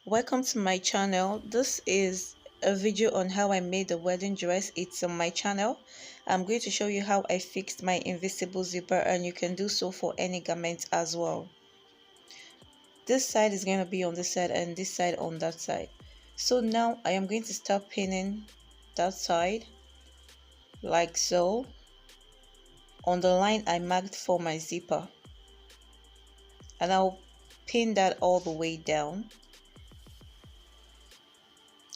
Welcome to my channel. This is a video on how I made the wedding dress. It's on my channel. I'm going to show you how I fixed my invisible zipper, and you can do so for any garment as well. This side is going to be on this side and this side on that side. So now I am going to start pinning that side like so on the line I marked for my zipper, and I'll pin that all the way down.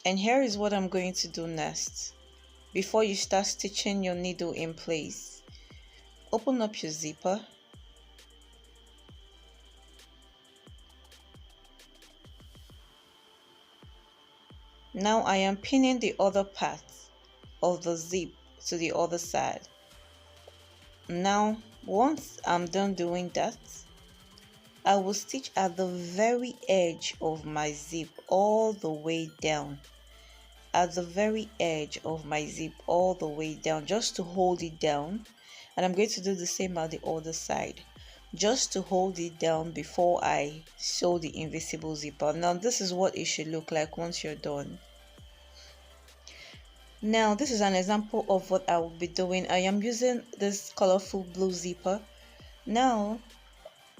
And here is what I'm going to do next. Before you start stitching your needle in place, open up your zipper. Now I am pinning the other part of the zip to the other side. Now once I'm done doing that, I will stitch at the very edge of my zip all the way down. At the very edge of my zip all the way down, just to hold it down. And I'm going to do the same at the other side, just to hold it down before I sew the invisible zipper. Now this is what it should look like once you're done. Now this is an example of what I will be doing. I am using this colorful blue zipper. Now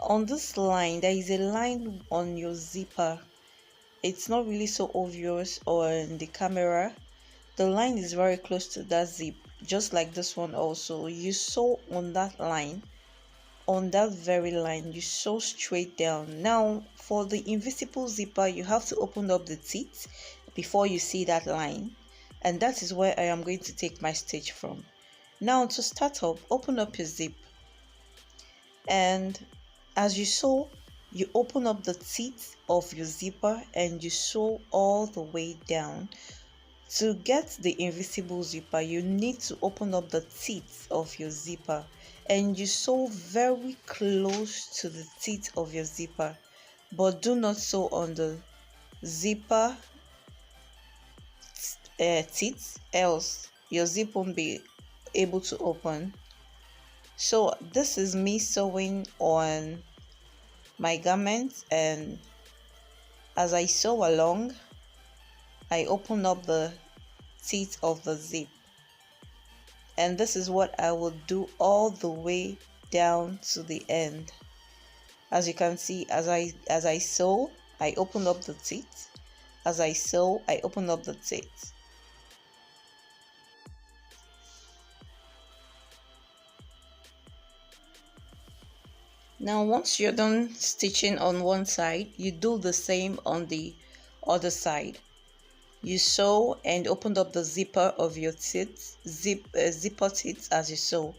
on this line, there is a line on your zipper. It's not really so obvious on the camera. The line is very close to that zip, just like this one also. You sew on that line, on that very line, you sew straight down. Now for the invisible zipper, you have to open up the teeth before you see that line, and that is where I am going to take my stitch from. Now to start up, open up your zip, and as you sew, you open up the teeth of your zipper and you sew all the way down. To get the invisible zipper, you need to open up the teeth of your zipper and you sew very close to the teeth of your zipper, but do not sew on the zipper teeth, else your zip won't be able to open. So this is me sewing on my garment, and as I sew along, I open up the teeth of the zip, and this is what I will do all the way down to the end. As you can see, as I sew, I open up the teeth. As I sew, I open up the teeth. Now once you're done stitching on one side, you do the same on the other side. You sew and open up the zipper of your teeth, zipper teeth as you sew.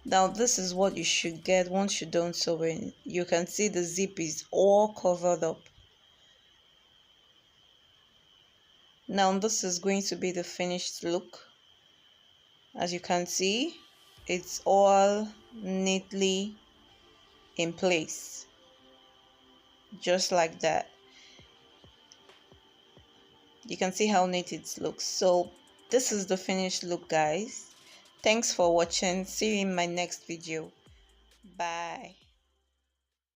Now this is what you should get once you're done sewing. You can see the zip is all covered up. Now this is going to be the finished look. As you can see, it's all neatly in place, just like that. You can see how neat it looks. So this is the finished look, guys. Thanks for watching. See you in my next video. Bye.